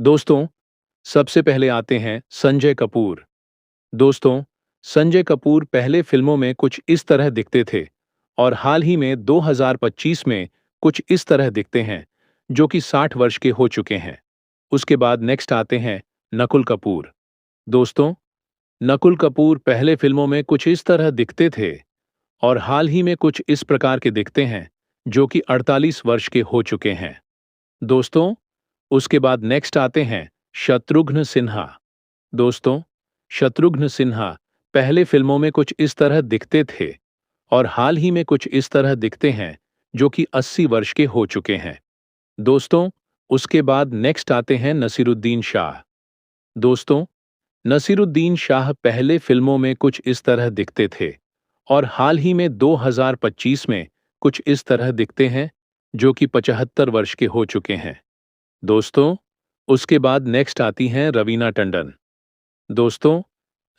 दोस्तों, सबसे पहले आते हैं संजय कपूर। दोस्तों, संजय कपूर पहले फिल्मों में कुछ इस तरह दिखते थे और हाल ही में 2025 में कुछ इस तरह दिखते हैं, जो कि 60 वर्ष के हो चुके हैं। उसके बाद नेक्स्ट आते हैं नकुल कपूर। दोस्तों, नकुल कपूर पहले फिल्मों में कुछ इस तरह दिखते थे और हाल ही में कुछ इस प्रकार के दिखते हैं, जो कि 48 वर्ष के हो चुके हैं। दोस्तों, उसके बाद नेक्स्ट आते हैं शत्रुघ्न सिन्हा। दोस्तों, शत्रुघ्न सिन्हा पहले फिल्मों में कुछ इस तरह दिखते थे और हाल ही में कुछ इस तरह दिखते हैं, जो कि 80 वर्ष के हो चुके हैं। दोस्तों, उसके बाद नेक्स्ट आते हैं नसीरुद्दीन शाह। दोस्तों, नसीरुद्दीन शाह पहले फिल्मों में कुछ इस तरह दिखते थे और हाल ही में 2025 में कुछ इस तरह दिखते हैं, जो कि 75 वर्ष के हो चुके हैं। दोस्तों, उसके बाद नेक्स्ट आती हैं रवीना टंडन। दोस्तों,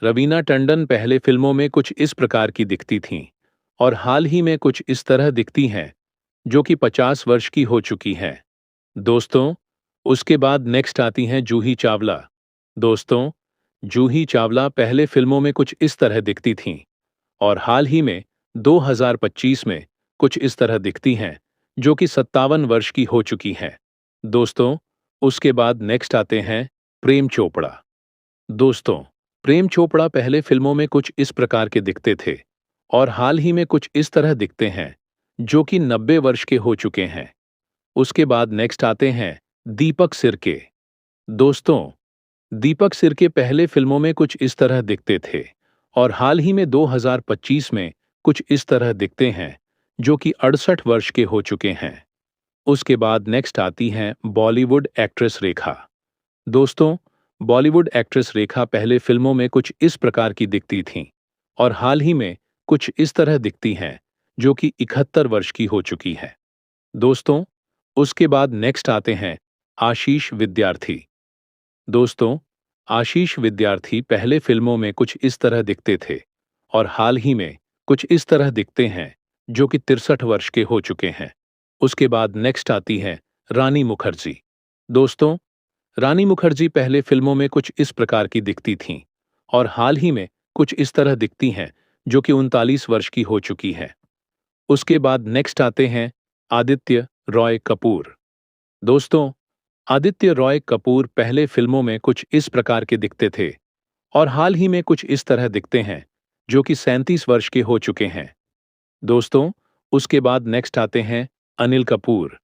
रवीना टंडन पहले फिल्मों में कुछ इस प्रकार की दिखती थीं और हाल ही में कुछ इस तरह दिखती हैं, जो कि 50 वर्ष की हो चुकी हैं। दोस्तों, उसके बाद नेक्स्ट आती हैं जूही चावला। दोस्तों, जूही चावला पहले फिल्मों में कुछ इस तरह दिखती थीं और हाल ही में 2025 में कुछ इस तरह दिखती हैं, जो कि 57 वर्ष की हो चुकी हैं। दोस्तों, उसके बाद नेक्स्ट आते हैं प्रेम चोपड़ा। दोस्तों, प्रेम चोपड़ा पहले फिल्मों में कुछ इस प्रकार के दिखते थे और हाल ही में कुछ इस तरह दिखते हैं, जो कि 90 वर्ष के हो चुके हैं। उसके बाद नेक्स्ट आते हैं दीपक सिरके। दोस्तों, दीपक सिरके पहले फिल्मों में कुछ इस तरह दिखते थे और हाल ही में 2025 में कुछ इस तरह दिखते हैं, जो कि 68 वर्ष के हो चुके हैं। उसके बाद नेक्स्ट आती हैं बॉलीवुड एक्ट्रेस रेखा। दोस्तों, बॉलीवुड एक्ट्रेस रेखा पहले फिल्मों में कुछ इस प्रकार की दिखती थीं और हाल ही में कुछ इस तरह दिखती हैं, जो कि 71 वर्ष की हो चुकी है। दोस्तों, उसके बाद नेक्स्ट आते हैं आशीष विद्यार्थी। दोस्तों, आशीष विद्यार्थी पहले फिल्मों में कुछ इस तरह दिखते थे और हाल ही में कुछ इस तरह दिखते हैं, जो कि 63 वर्ष के हो चुके हैं। उसके बाद नेक्स्ट आती है रानी मुखर्जी। दोस्तों, रानी मुखर्जी पहले फिल्मों में कुछ इस प्रकार की दिखती थीं और हाल ही में कुछ इस तरह दिखती हैं, जो कि 39 वर्ष की हो चुकी है। उसके बाद नेक्स्ट आते हैं आदित्य रॉय कपूर। दोस्तों, आदित्य रॉय कपूर पहले फिल्मों में कुछ इस प्रकार के दिखते थे और हाल ही में कुछ इस तरह दिखते हैं, जो कि 37 वर्ष के हो चुके हैं। दोस्तों, उसके बाद नेक्स्ट आते हैं अनिल कपूर।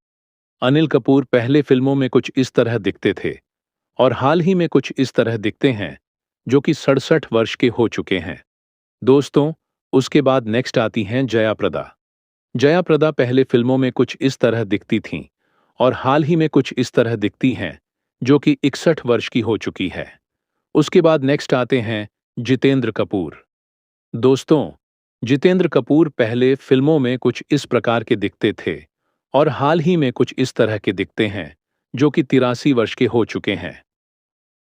अनिल कपूर पहले फिल्मों में कुछ इस तरह दिखते थे और हाल ही में कुछ इस तरह दिखते हैं, जो कि 67 वर्ष के हो चुके हैं। दोस्तों, उसके बाद नेक्स्ट आती हैं जया प्रदा। जया प्रदा पहले फिल्मों में कुछ इस तरह दिखती थीं और हाल ही में कुछ इस तरह दिखती हैं, जो कि 61 वर्ष की हो चुकी है। उसके बाद नेक्स्ट आते हैं जितेंद्र कपूर। दोस्तों, जितेंद्र कपूर पहले फिल्मों में कुछ इस प्रकार के दिखते थे और हाल ही में कुछ इस तरह के दिखते हैं, जो कि 83 वर्ष के हो चुके हैं।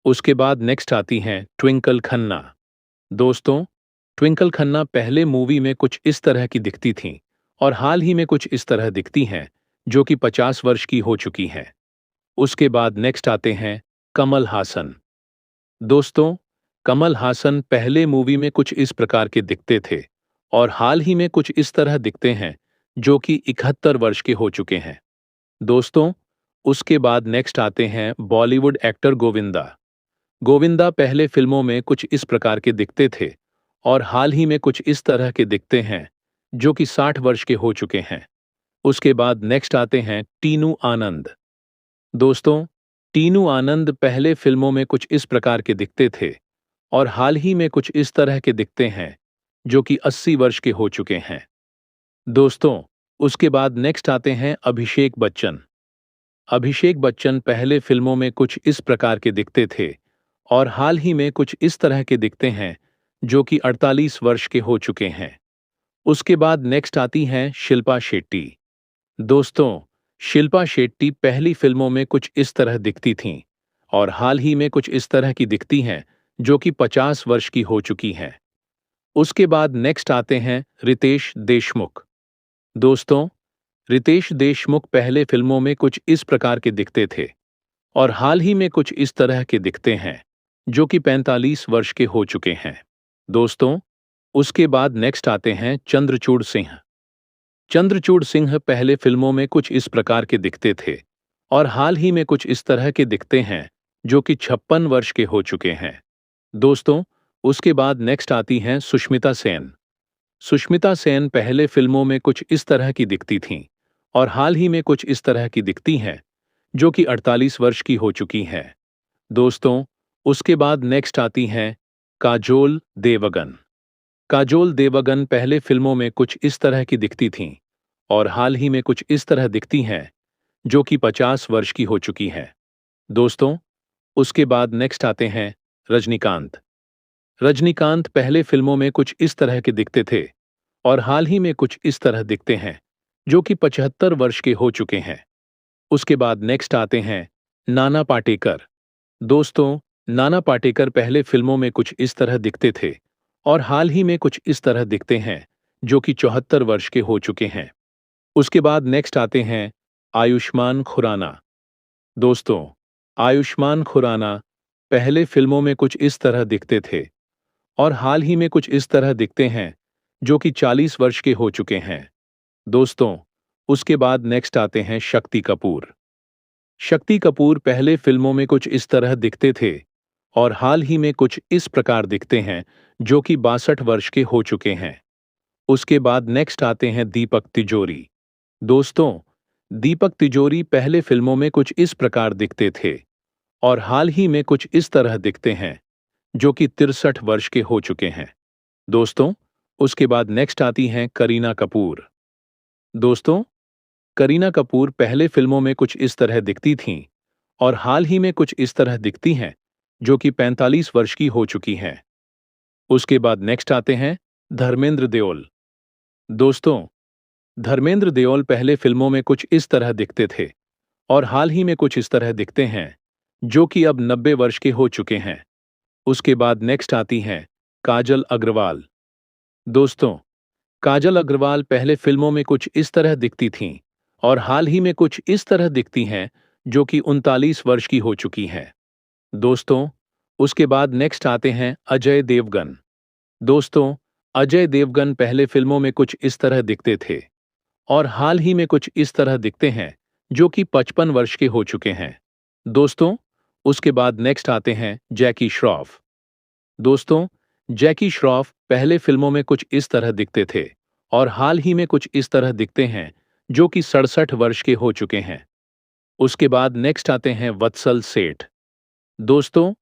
उसके बाद नेक्स्ट आती हैं ट्विंकल खन्ना। दोस्तों, ट्विंकल खन्ना पहले मूवी में कुछ इस तरह की दिखती थीं और हाल ही में कुछ इस तरह दिखती हैं, जो कि 50 वर्ष की हो चुकी हैं। उसके बाद नेक्स्ट आते हैं कमल हासन। दोस्तों, कमल हासन पहले मूवी में कुछ इस प्रकार के दिखते थे और हाल ही में कुछ इस तरह दिखते हैं, जो कि 71 वर्ष के हो चुके हैं। दोस्तों, उसके बाद नेक्स्ट आते हैं बॉलीवुड एक्टर गोविंदा। गोविंदा पहले फिल्मों में कुछ इस प्रकार के दिखते थे और हाल ही में कुछ इस तरह के दिखते हैं, जो कि 60 वर्ष के हो चुके हैं। उसके बाद नेक्स्ट आते हैं टीनू आनंद। दोस्तों, टीनू आनंद पहले फिल्मों में कुछ इस प्रकार के दिखते थे और हाल ही में कुछ इस तरह के दिखते हैं, जो कि 80 वर्ष के हो चुके हैं। दोस्तों, उसके बाद नेक्स्ट आते हैं अभिषेक बच्चन। अभिषेक बच्चन पहले फिल्मों में कुछ इस प्रकार के दिखते थे और हाल ही में कुछ इस तरह के दिखते हैं, जो कि 48 वर्ष के हो चुके हैं। उसके बाद नेक्स्ट आती हैं शिल्पा शेट्टी। दोस्तों, शिल्पा शेट्टी पहली फिल्मों में कुछ इस तरह दिखती थीं और हाल ही में कुछ इस तरह की दिखती हैं, जो कि 50 वर्ष की हो चुकी हैं। उसके बाद नेक्स्ट आते हैं रितेश देशमुख। दोस्तों, रितेश देशमुख पहले फिल्मों में कुछ इस प्रकार के दिखते थे और हाल ही में कुछ इस तरह के दिखते हैं जो कि 45 वर्ष के हो चुके हैं। दोस्तों, उसके बाद नेक्स्ट आते हैं चंद्रचूड़ सिंह। चंद्रचूड़ सिंह पहले फिल्मों में कुछ इस प्रकार के दिखते थे और हाल ही में कुछ इस तरह के दिखते हैं जो कि 56 वर्ष के हो चुके हैं। दोस्तों, उसके बाद नेक्स्ट आती हैं सुष्मिता सेन। सुष्मिता सेन पहले फिल्मों में कुछ इस तरह की दिखती थीं और हाल ही में कुछ इस तरह की दिखती हैं जो कि 48 वर्ष की हो चुकी हैं। दोस्तों, उसके बाद नेक्स्ट आती हैं काजोल देवगन। काजोल देवगन पहले फिल्मों में कुछ इस तरह की दिखती थीं और हाल ही में कुछ इस तरह दिखती हैं जो कि 50 वर्ष की हो चुकी हैं। दोस्तों, उसके बाद नेक्स्ट आते हैं रजनीकांत। रजनीकांत पहले फिल्मों में कुछ इस तरह के दिखते थे और हाल ही में कुछ इस तरह दिखते हैं जो कि 75 वर्ष के हो चुके हैं। उसके बाद नेक्स्ट आते हैं नाना पाटेकर। दोस्तों, नाना पाटेकर पहले फिल्मों में कुछ इस तरह दिखते थे और हाल ही में कुछ इस तरह दिखते हैं जो कि 74 वर्ष के हो चुके हैं। उसके बाद नेक्स्ट आते हैं आयुष्मान खुराना। दोस्तों, आयुष्मान खुराना पहले फिल्मों में कुछ इस तरह दिखते थे और हाल ही में कुछ इस तरह दिखते हैं जो कि 40 वर्ष के हो चुके हैं। दोस्तों, उसके बाद नेक्स्ट आते हैं शक्ति कपूर। शक्ति कपूर पहले फिल्मों में कुछ इस तरह दिखते थे और हाल ही में कुछ इस प्रकार दिखते हैं जो कि 62 वर्ष के हो चुके हैं। उसके बाद नेक्स्ट आते हैं दीपक तिजोरी। दोस्तों, दीपक तिजोरी पहले फिल्मों में कुछ इस प्रकार दिखते थे और हाल ही में कुछ इस तरह दिखते हैं जो कि 63 वर्ष के हो चुके हैं। दोस्तों, उसके बाद नेक्स्ट आती हैं करीना कपूर। दोस्तों, करीना कपूर पहले फिल्मों में कुछ इस तरह दिखती थीं और हाल ही में कुछ इस तरह दिखती हैं जो कि 45 वर्ष की हो चुकी हैं। उसके बाद नेक्स्ट आते हैं धर्मेंद्र देओल। दोस्तों, धर्मेंद्र देओल पहले फिल्मों में कुछ इस तरह दिखते थे और हाल ही में कुछ इस तरह दिखते हैं जो कि अब 90 वर्ष के हो चुके हैं। उसके बाद नेक्स्ट आती हैं काजल अग्रवाल। दोस्तों, काजल अग्रवाल पहले फिल्मों में कुछ इस तरह दिखती थीं और हाल ही में कुछ इस तरह दिखती हैं जो कि 39 वर्ष की हो चुकी हैं। दोस्तों, उसके बाद नेक्स्ट आते हैं अजय देवगन। दोस्तों, अजय देवगन पहले फिल्मों में कुछ इस तरह दिखते थे और हाल ही में कुछ इस तरह दिखते हैं जो कि 55 वर्ष के हो चुके हैं। दोस्तों, उसके बाद नेक्स्ट आते हैं जैकी श्रॉफ। दोस्तों, जैकी श्रॉफ पहले फिल्मों में कुछ इस तरह दिखते थे और हाल ही में कुछ इस तरह दिखते हैं जो कि 67 वर्ष के हो चुके हैं। उसके बाद नेक्स्ट आते हैं वत्सल सेठ। दोस्तों,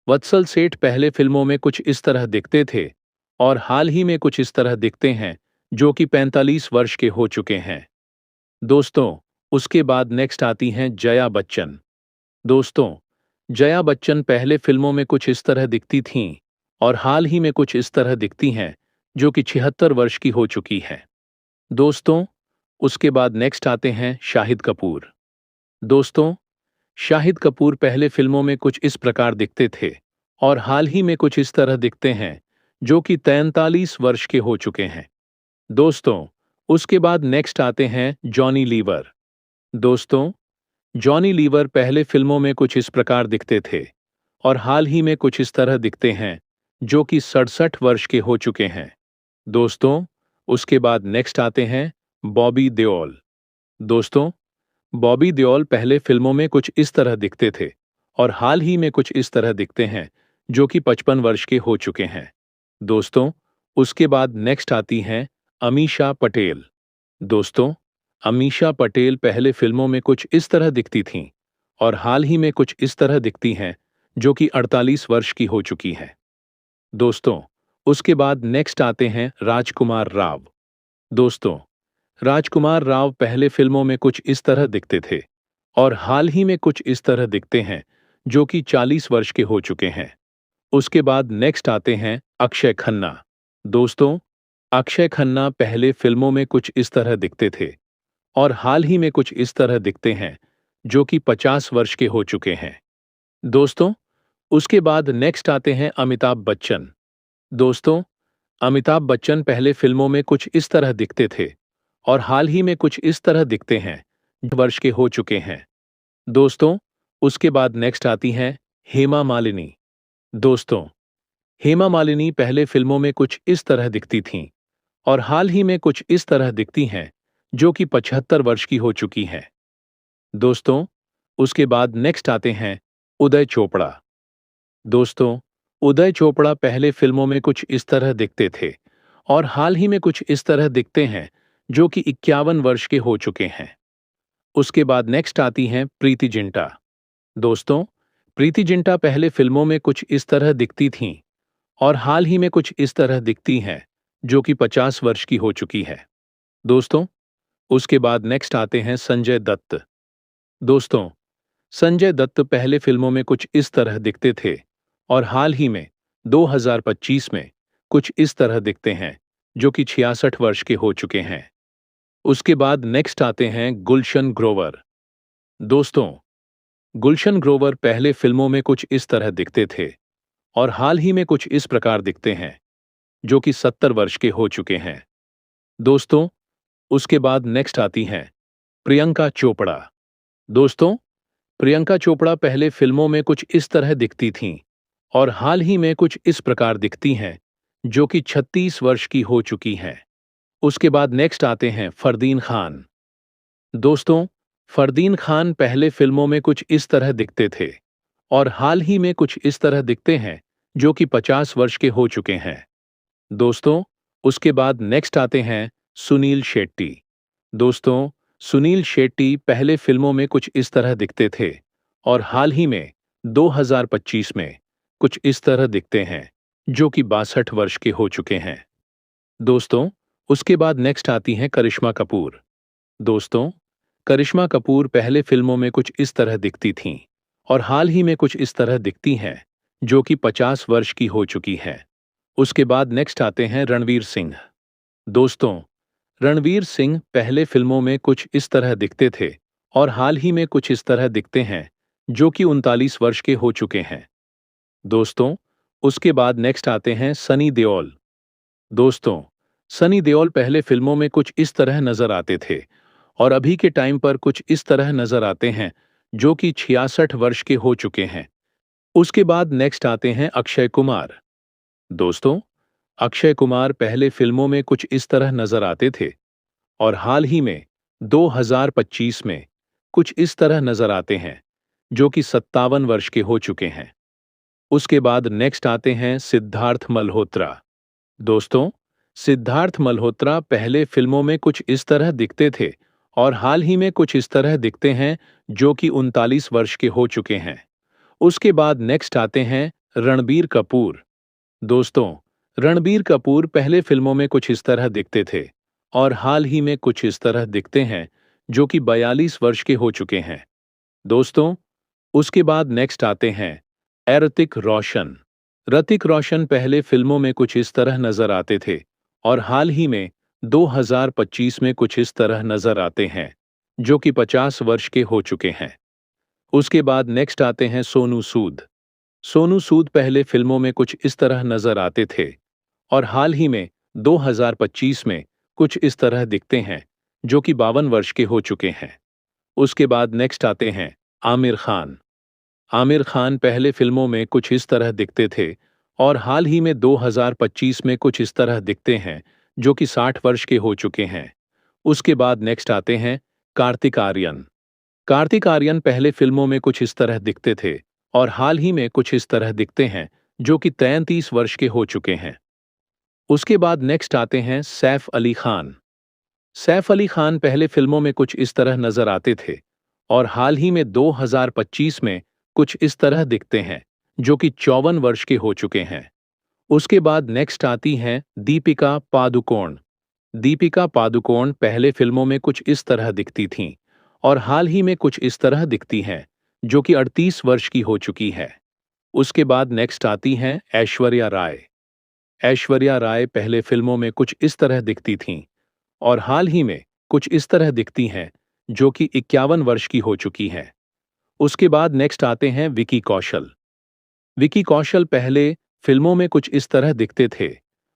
वत्सल सेठ पहले फिल्मों में कुछ इस तरह दिखते थे और हाल ही में कुछ इस तरह दिखते हैं जो कि 45 वर्ष के हो चुके हैं। दोस्तों, उसके बाद नेक्स्ट आती हैं जया बच्चन। दोस्तों, जया बच्चन पहले फिल्मों में कुछ इस तरह दिखती थीं और हाल ही में कुछ इस तरह दिखती हैं जो कि 76 वर्ष की हो चुकी हैं। दोस्तों, उसके बाद नेक्स्ट आते हैं शाहिद कपूर। दोस्तों, शाहिद कपूर पहले फिल्मों में कुछ इस प्रकार दिखते थे और हाल ही में कुछ इस तरह दिखते हैं जो कि 43 वर्ष के हो चुके हैं। दोस्तों, उसके बाद नेक्स्ट आते हैं जॉनी लीवर। दोस्तों, जॉनी लीवर पहले फिल्मों में कुछ इस प्रकार दिखते थे और हाल ही में कुछ इस तरह दिखते हैं जो कि 67 वर्ष के हो चुके हैं। दोस्तों, उसके बाद नेक्स्ट आते हैं बॉबी देओल। दोस्तों, बॉबी देओल पहले फिल्मों में कुछ इस तरह दिखते थे और हाल ही में कुछ इस तरह दिखते हैं जो कि 55 वर्ष के हो चुके हैं। दोस्तों, उसके बाद नेक्स्ट आती हैं अमीषा पटेल। दोस्तों, अमीषा पटेल पहले फिल्मों में कुछ इस तरह दिखती थीं और हाल ही में कुछ इस तरह दिखती हैं जो कि 48 वर्ष की हो चुकी हैं। दोस्तों, उसके बाद नेक्स्ट आते हैं राजकुमार राव। दोस्तों, राजकुमार राव पहले फिल्मों में कुछ इस तरह दिखते थे और हाल ही में कुछ इस तरह दिखते हैं जो कि 40 वर्ष के हो चुके हैं। उसके बाद नेक्स्ट आते हैं अक्षय खन्ना। दोस्तों, अक्षय खन्ना पहले फिल्मों में कुछ इस तरह दिखते थे और हाल ही में कुछ इस तरह दिखते हैं जो कि 50 वर्ष के हो चुके हैं। दोस्तों, उसके बाद नेक्स्ट आते हैं अमिताभ बच्चन। दोस्तों, अमिताभ बच्चन पहले फिल्मों में कुछ इस तरह दिखते थे और हाल ही में कुछ इस तरह दिखते हैं जो वर्ष के हो चुके हैं। दोस्तों, उसके बाद नेक्स्ट आती हैं हेमा मालिनी। दोस्तों, हेमा मालिनी पहले फिल्मों में कुछ इस तरह दिखती थीं और हाल ही में कुछ इस तरह दिखती हैं, जो कि 75 वर्ष की हो चुकी हैं। दोस्तों, उसके बाद नेक्स्ट आते हैं उदय चोपड़ा। दोस्तों, उदय चोपड़ा पहले फिल्मों में कुछ इस तरह दिखते थे और हाल ही में कुछ इस तरह दिखते हैं, जो कि 51 वर्ष के हो चुके हैं। उसके बाद नेक्स्ट आती हैं प्रीति जिंटा। दोस्तों, प्रीति जिंटा पहले फिल्मों में कुछ इस तरह दिखती थीं और हाल ही में कुछ इस तरह दिखती हैं, जो कि 50 वर्ष की हो चुकी है। दोस्तों, उसके बाद नेक्स्ट आते हैं संजय दत्त। दोस्तों, संजय दत्त पहले फिल्मों में कुछ इस तरह दिखते थे और हाल ही में 2025 में कुछ इस तरह दिखते हैं, जो कि 66 वर्ष के हो चुके हैं। उसके बाद नेक्स्ट आते हैं गुलशन ग्रोवर। दोस्तों, गुलशन ग्रोवर पहले फिल्मों में कुछ इस तरह दिखते थे और हाल ही में कुछ इस प्रकार दिखते हैं, जो कि 70 वर्ष के हो चुके हैं। दोस्तों, उसके बाद नेक्स्ट आती हैं प्रियंका चोपड़ा। दोस्तों, प्रियंका चोपड़ा पहले फिल्मों में कुछ इस तरह दिखती थीं और हाल ही में कुछ इस प्रकार दिखती हैं, जो कि 36 वर्ष की हो चुकी हैं। उसके बाद नेक्स्ट आते हैं फरदीन खान। दोस्तों, फरदीन खान पहले फिल्मों में कुछ इस तरह दिखते थे और हाल ही में कुछ इस तरह दिखते हैं, जो कि 50 वर्ष के हो चुके हैं। दोस्तों, उसके बाद नेक्स्ट आते हैं सुनील शेट्टी। दोस्तों, सुनील शेट्टी पहले फिल्मों में कुछ इस तरह दिखते थे और हाल ही में 2025 में कुछ इस तरह दिखते हैं, जो कि 62 वर्ष के हो चुके हैं। दोस्तों, उसके बाद नेक्स्ट आती हैं करिश्मा कपूर। दोस्तों, करिश्मा कपूर पहले फिल्मों में कुछ इस तरह दिखती थीं और हाल ही में कुछ इस तरह दिखती हैं, जो कि 50 वर्ष की हो चुकी हैं। उसके बाद नेक्स्ट आते हैं रणवीर सिंह। दोस्तों, रणवीर सिंह पहले फिल्मों में कुछ इस तरह दिखते थे और हाल ही में कुछ इस तरह दिखते हैं, जो कि 39 वर्ष के हो चुके हैं। दोस्तों, उसके बाद नेक्स्ट आते हैं सनी देओल। दोस्तों, सनी देओल पहले फिल्मों में कुछ इस तरह नजर आते थे और अभी के टाइम पर कुछ इस तरह नजर आते हैं, जो कि 66 वर्ष के हो चुके हैं। उसके बाद नेक्स्ट आते हैं अक्षय कुमार। दोस्तों, अक्षय कुमार पहले फिल्मों में कुछ इस तरह नजर आते थे और हाल ही में 2025 में कुछ इस तरह नजर आते हैं, जो कि 57 वर्ष के हो चुके हैं। उसके बाद नेक्स्ट आते हैं सिद्धार्थ मल्होत्रा। दोस्तों, सिद्धार्थ मल्होत्रा पहले फिल्मों में कुछ इस तरह दिखते थे और हाल ही में कुछ इस तरह दिखते हैं, जो कि 39 वर्ष के हो चुके हैं। उसके बाद नेक्स्ट आते हैं रणबीर कपूर। दोस्तों, रणबीर कपूर पहले फिल्मों में कुछ इस तरह दिखते थे और हाल ही में कुछ इस तरह दिखते हैं, जो कि 42 वर्ष के हो चुके हैं। दोस्तों, उसके बाद नेक्स्ट आते हैं ऋतिक रोशन। ऋतिक रोशन पहले फिल्मों में कुछ इस तरह नजर आते थे और हाल ही में 2025 में कुछ इस तरह नजर आते हैं, जो कि 50 वर्ष के हो चुके हैं। उसके बाद नेक्स्ट आते हैं सोनू सूद। सोनू सूद पहले फिल्मों में कुछ इस तरह नजर आते थे और हाल ही में 2025 में कुछ इस तरह दिखते हैं, जो कि 52 वर्ष के हो चुके हैं। उसके बाद नेक्स्ट आते हैं आमिर खान। आमिर खान पहले फिल्मों में कुछ इस तरह दिखते थे और हाल ही में 2025 में कुछ इस तरह दिखते हैं, जो कि 60 वर्ष के हो चुके हैं। उसके बाद नेक्स्ट आते हैं कार्तिक आर्यन। कार्तिक आर्यन पहले फिल्मों में कुछ इस तरह दिखते थे और हाल ही में कुछ इस तरह दिखते हैं, जो कि 33 वर्ष के हो चुके हैं। उसके बाद नेक्स्ट आते हैं सैफ अली खान। सैफ अली खान पहले फिल्मों में कुछ इस तरह नजर आते थे और हाल ही में 2025 में कुछ इस तरह दिखते हैं, जो कि 54 वर्ष के हो चुके हैं। उसके बाद नेक्स्ट आती हैं दीपिका पादुकोण। दीपिका पादुकोण पहले फिल्मों में कुछ इस तरह दिखती थीं और हाल ही में कुछ इस तरह दिखती हैं, जो कि 38 वर्ष की हो चुकी है। उसके बाद नेक्स्ट आती हैं ऐश्वर्या राय। ऐश्वर्या राय पहले फिल्मों में कुछ इस तरह दिखती थीं और हाल ही में कुछ इस तरह दिखती हैं, जो कि 51 वर्ष की हो चुकी हैं। उसके बाद नेक्स्ट आते हैं विकी कौशल। विकी कौशल पहले फिल्मों में कुछ इस तरह दिखते थे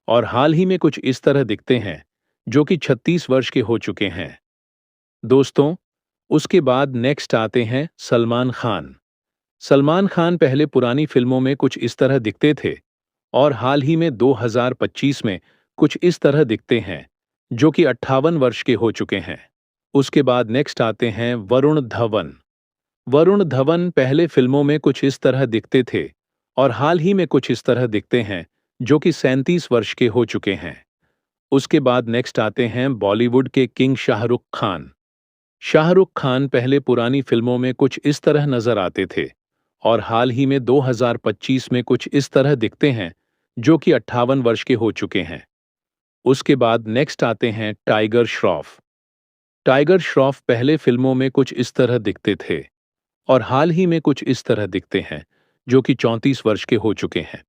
और हाल ही में कुछ इस तरह दिखते हैं, जो कि 36 वर्ष के हो चुके हैं। दोस्तों, उसके बाद नेक्स्ट आते हैं सलमान खान। सलमान खान पहले पुरानी फिल्मों में कुछ इस तरह दिखते थे और हाल ही में 2025 में कुछ इस तरह दिखते हैं, जो कि 58 वर्ष के हो चुके हैं। उसके बाद नेक्स्ट आते हैं वरुण धवन। वरुण धवन पहले फिल्मों में कुछ इस तरह दिखते थे और हाल ही में कुछ इस तरह दिखते हैं, जो कि 37 वर्ष के हो चुके हैं। उसके बाद नेक्स्ट आते हैं बॉलीवुड के किंग शाहरुख खान। शाहरुख खान पहले पुरानी फिल्मों में कुछ इस तरह नजर आते थे और हाल ही में 2025 में कुछ इस तरह दिखते हैं, जो कि 58 वर्ष के हो चुके हैं। उसके बाद नेक्स्ट आते हैं टाइगर श्रॉफ। टाइगर श्रॉफ पहले फिल्मों में कुछ इस तरह दिखते थे और हाल ही में कुछ इस तरह दिखते हैं, जो कि 34 वर्ष के हो चुके हैं।